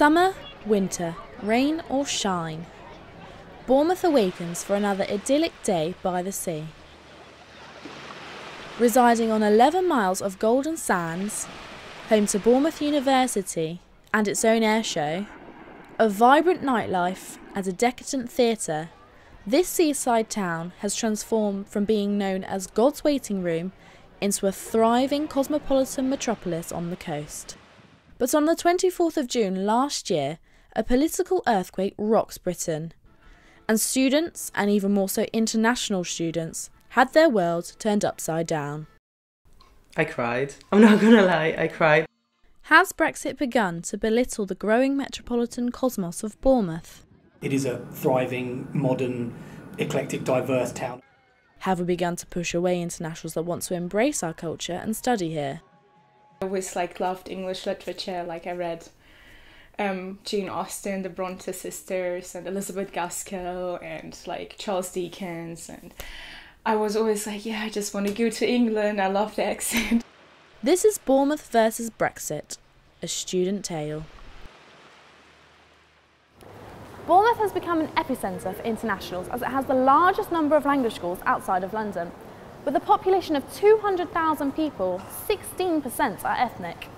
Summer, winter, rain or shine, Bournemouth awakens for another idyllic day by the sea. Residing on 11 miles of golden sands, home to Bournemouth University and its own air show, a vibrant nightlife and a decadent theatre, this seaside town has transformed from being known as God's waiting room into a thriving cosmopolitan metropolis on the coast. But on the 24th of June last year, a political earthquake rocks Britain, and students, and even more so international students, had their world turned upside down. I cried. I'm not gonna lie, I cried. Has Brexit begun to belittle the growing metropolitan cosmos of Bournemouth? It is a thriving, modern, eclectic, diverse town. Have we begun to push away internationals that want to embrace our culture and study here? I always loved English literature. I read Jane Austen, the Bronte sisters, and Elizabeth Gaskell, and Charles Dickens, and I was always I just want to go to England. I love the accent. This is Bournemouth versus Brexit, a student tale. Bournemouth has become an epicentre for internationals as it has the largest number of language schools outside of London. With a population of 200,000 people, 16% are ethnic.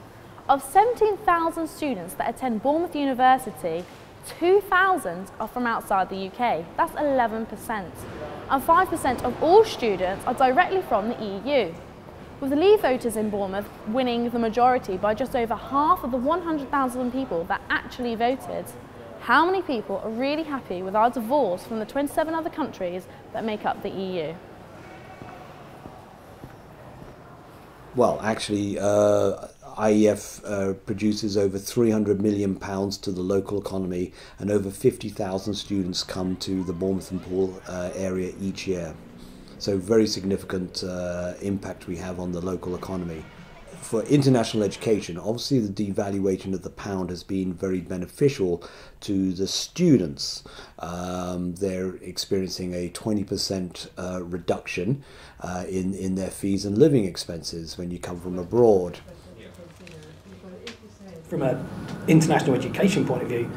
Of 17,000 students that attend Bournemouth University, 2,000 are from outside the UK. That's 11%. And 5% of all students are directly from the EU. With the Leave voters in Bournemouth winning the majority by just over half of the 100,000 people that actually voted, how many people are really happy with our divorce from the 27 other countries that make up the EU? Well, actually, IEF produces over £300 million to the local economy, and over 50,000 students come to the Bournemouth and Poole area each year. So very significant impact we have on the local economy. For international education, obviously the devaluation of the pound has been very beneficial to the students. They're experiencing a 20% reduction in their fees and living expenses when you come from abroad. From an international education point of view,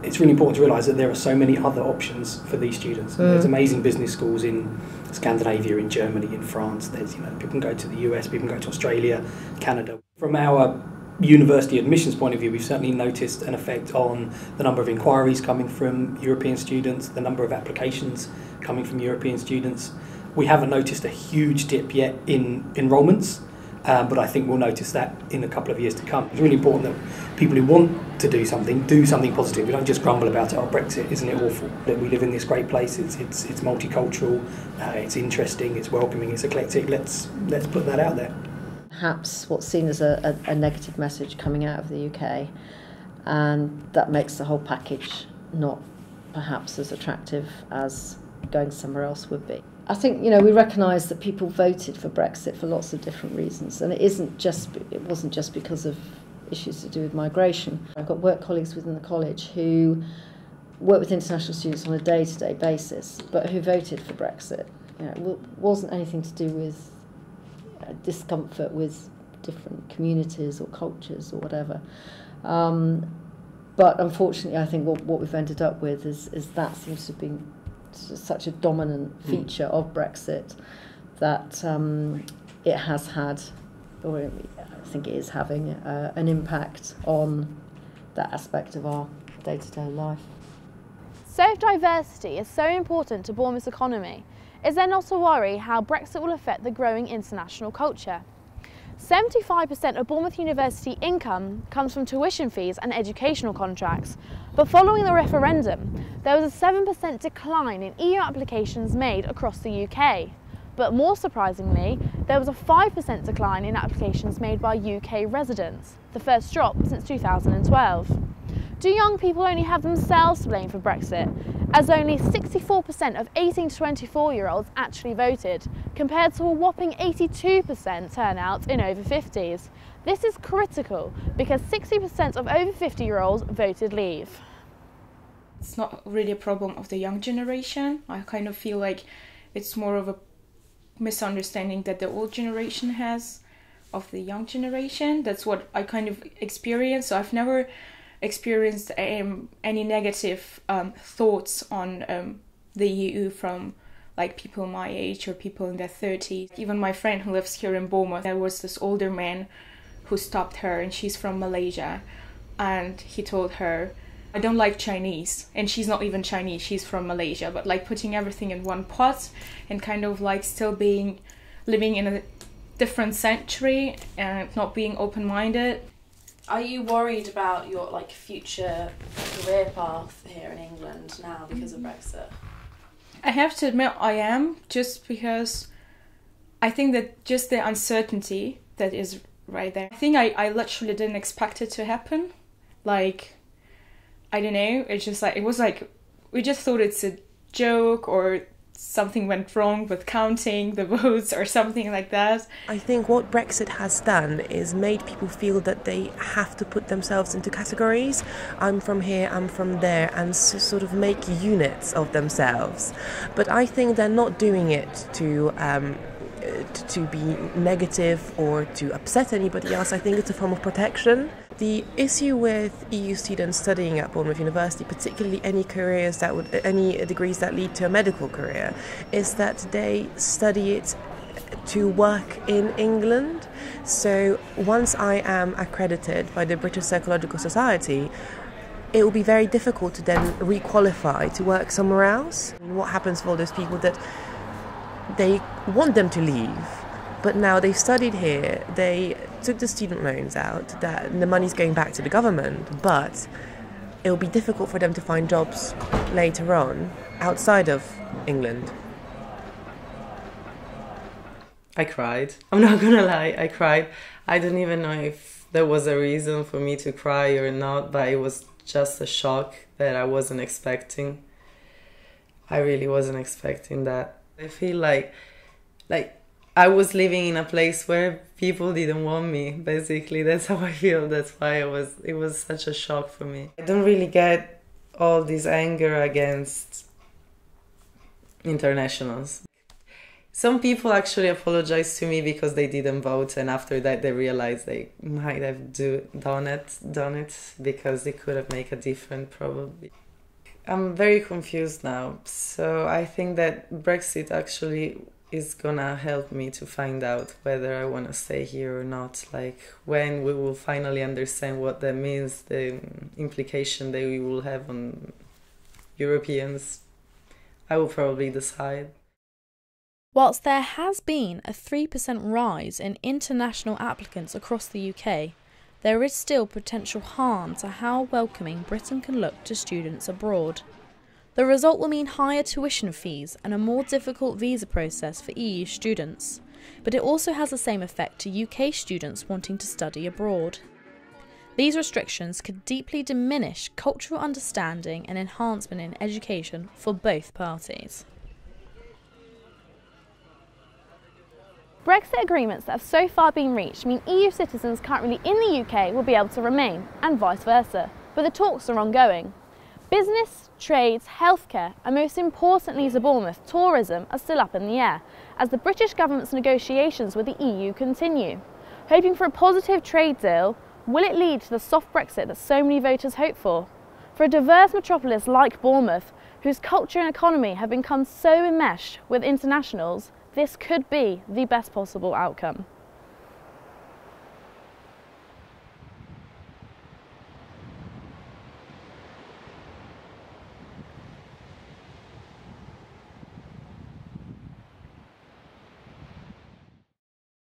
it's really important to realise that there are so many other options for these students. There's amazing business schools in Scandinavia, in Germany, in France. There's, people can go to the US, people can go to Australia, Canada. From our university admissions point of view, we've certainly noticed an effect on the number of inquiries coming from European students, the number of applications coming from European students. We haven't noticed a huge dip yet in enrolments, but I think we'll notice that in a couple of years to come. It's really important that people who want to do something positive. We don't just grumble about it. Oh, Brexit, isn't it awful? That we live in this great place. It's multicultural. It's interesting. It's welcoming. It's eclectic. Let's put that out there. Perhaps what's seen as a negative message coming out of the UK, and that makes the whole package not perhaps as attractive as going somewhere else would be. I think we recognise that people voted for Brexit for lots of different reasons, and it wasn't just because of issues to do with migration. I've got work colleagues within the college who work with international students on a day-to-day basis, but who voted for Brexit. It wasn't anything to do with discomfort with different communities or cultures or whatever. But unfortunately, I think what we've ended up with is that seems to have been such a dominant feature of Brexit that it has had, or I think it is having, an impact on that aspect of our day-to-day life. So if diversity is so important to Bournemouth's economy, is there not a worry how Brexit will affect the growing international culture? 75% of Bournemouth University income comes from tuition fees and educational contracts, but following the referendum, there was a 7% decline in EU applications made across the UK. But more surprisingly, there was a 5% decline in applications made by UK residents, the first drop since 2012. Do young people only have themselves to blame for Brexit, as only 64% of 18 to 24-year-olds actually voted, compared to a whopping 82% turnout in over 50s. This is critical because 60% of over 50-year-olds voted Leave. It's not really a problem of the young generation. I kind of feel like it's more of a misunderstanding that the old generation has of the young generation. That's what I kind of experienced. So I've never experienced any negative thoughts on the EU from like people my age or people in their 30s. Even my friend who lives here in Bournemouth, there was this older man who stopped her, and she's from Malaysia, and he told her, I don't like Chinese, and she's not even Chinese, she's from Malaysia, but like putting everything in one pot and kind of like still living in a different century and not being open-minded. Are you worried about your like future career path here in England now because of Brexit? I have to admit I am, just because I think that just the uncertainty that is right there. I think I literally didn't expect it to happen. Like, I don't know, it's just like, it was like, we just thought it's a joke or something went wrong with counting the votes or something like that. I think what Brexit has done is made people feel that they have to put themselves into categories. I'm from here, I'm from there, and sort of make units of themselves. But I think they're not doing it to be negative or to upset anybody else. I think it's a form of protection. The issue with EU students studying at Bournemouth University, particularly any degrees that lead to a medical career, is that they study it to work in England. So once I am accredited by the British Psychological Society, it will be very difficult to then re-qualify to work somewhere else. What happens for all those people that they want them to leave, but now they've studied here, they took the student loans out, that the money's going back to the government, but it will be difficult for them to find jobs later on outside of England. I cried. I'm not gonna lie, I cried. I don't even know if there was a reason for me to cry or not, but it was just a shock that I wasn't expecting. I really wasn't expecting that. I feel like I was living in a place where people didn't want me, basically. That's how I feel. That's why it was such a shock for me. I don't really get all this anger against internationals. Some people actually apologize to me because they didn't vote, and after that they realized they might have done it because they could have made a difference probably. I'm very confused now, so I think that Brexit actually is gonna help me to find out whether I want to stay here or not. Like, when we will finally understand what that means, the implication that we will have on Europeans, I will probably decide. Whilst there has been a 3% rise in international applicants across the UK, there is still potential harm to how welcoming Britain can look to students abroad. The result will mean higher tuition fees and a more difficult visa process for EU students, but it also has the same effect to UK students wanting to study abroad. These restrictions could deeply diminish cultural understanding and enhancement in education for both parties. Brexit agreements that have so far been reached mean EU citizens currently in the UK will be able to remain, and vice versa, but the talks are ongoing. Business, trades, healthcare, and most importantly to Bournemouth, tourism are still up in the air, as the British government's negotiations with the EU continue. Hoping for a positive trade deal, will it lead to the soft Brexit that so many voters hope for? For a diverse metropolis like Bournemouth, whose culture and economy have become so enmeshed with internationals, this could be the best possible outcome.